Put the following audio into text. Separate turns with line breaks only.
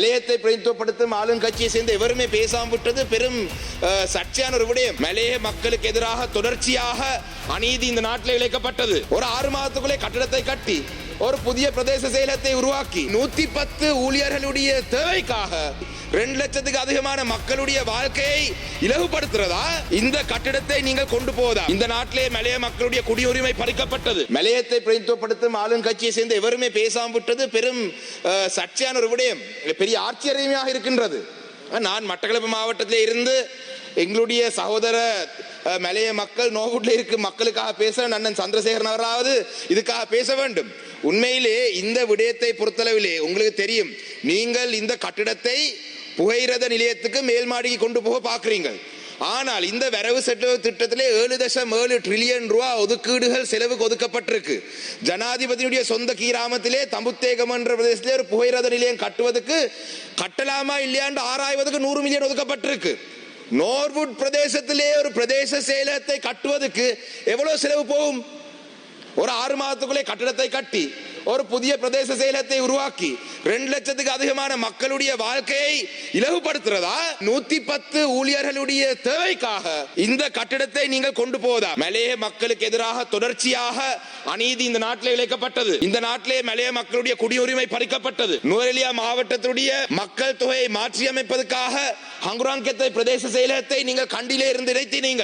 மலையத்தை பிரதிநிதித்துவப்படுத்தும் ஆளுங்கட்சியை சேர்ந்த எவருமே பேசாமல் விட்டது பெரும் சர்ச்சையான ஒரு விடயம். மலைய மக்களுக்கு எதிராக தொடர்ச்சியாக அநீதி இந்த நாட்டில் இழைக்கப்பட்டது. ஒரு 6 மாதத்துக்குள்ளே கட்டடத்தை கட்டி ஒரு புதிய பிரதேச செயலகத்தை உருவாக்கி 110 ஊழியர்களுடைய தேவைக்காக 2 லட்சத்துக்கு அதிகமான மக்களுடைய வாழ்க்கையை இலகுபடுத்துறதா இந்த கட்டிடத்தை நீங்கள் கொண்டு போவதா? இந்த நாட்டிலே மலைய மக்களுடைய குடியுரிமை பறிக்கப்பட்டது. மலையத்தை பிரதிநிதித்துவப்படுத்தும் ஆளுங்கட்சியை சேர்ந்த எவருமே பேசாமல் விட்டது பெரும் சர்ச்சையான ஒரு விடயம். பெரிய ஆச்சரியமாக இருக்கின்றது. நான் மட்டக்களப்பு மாவட்டத்திலே இருந்து எங்களுடைய சகோதர மலைய மக்கள் நோவுட்ல இருக்கு மக்களுக்காக பேச அண்ணன் சந்திரசேகரன் அவராவது இதுக்காக பேச வேண்டும். உண்மையிலே இந்த விடயத்தை பொறுத்தளவிலே உங்களுக்கு தெரியும், நீங்கள் இந்த கட்டிடத்தை புகையிரத நிலையத்துக்கு மேல் மாடிக்கு கொண்டு போக பார்க்கிறீங்க. ஆனால் இந்த வரவு செலவு திட்டத்திலே 7.7 டிரில்லியன் ரூபாய் ஒதுக்கீடுகள் செலவுக்கு ஒதுக்கப்பட்டிருக்கு. ஜனாதிபதியுடைய சொந்த கிராமத்திலே தம்புத்தேகம் என்ற பிரதேசத்திலே ஒரு புகையிரத நிலையம் கட்டுவதற்கு கட்டலாமா இல்லையாண்டு ஆராய்வதற்கு 100 மில்லியன் ஒதுக்கப்பட்டிருக்கு. நோர்வுட் பிரதேசத்திலே ஒரு பிரதேச செயலகத்தை கட்டுவதற்கு எவ்வளவு செலவு போகும்? ஒரு 6 மாதத்துக்குள்ளே கட்டடத்தை கட்டி ஒரு புதிய பிரதேச செயலகத்தை உருவாக்கி 2 லட்சத்துக்கு அதிகமான மக்களுடைய வாழ்க்கையை இலகுபடுத்துறதா? 110 ஊழியர்களுடைய தேவைக்காக இந்த கட்டிடத்தை நீங்கள் கொண்டு போவதா? மலைய மக்களுக்கு எதிராக தொடர்ச்சியாக அநீதி இந்த நாட்டில் இழைக்கப்பட்டது. இந்த நாட்டிலே மலைய மக்களுடைய குடியுரிமை பறிக்கப்பட்டது. நுவரெலியா மாவட்டத்துடைய மக்கள் தொகையை மாற்றியமைப்பதற்காக ஹங்குராங்கத்தை பிரதேச செயலகத்தை நீங்கள் கண்டிலே இருந்து இணைத்தீர்கள்.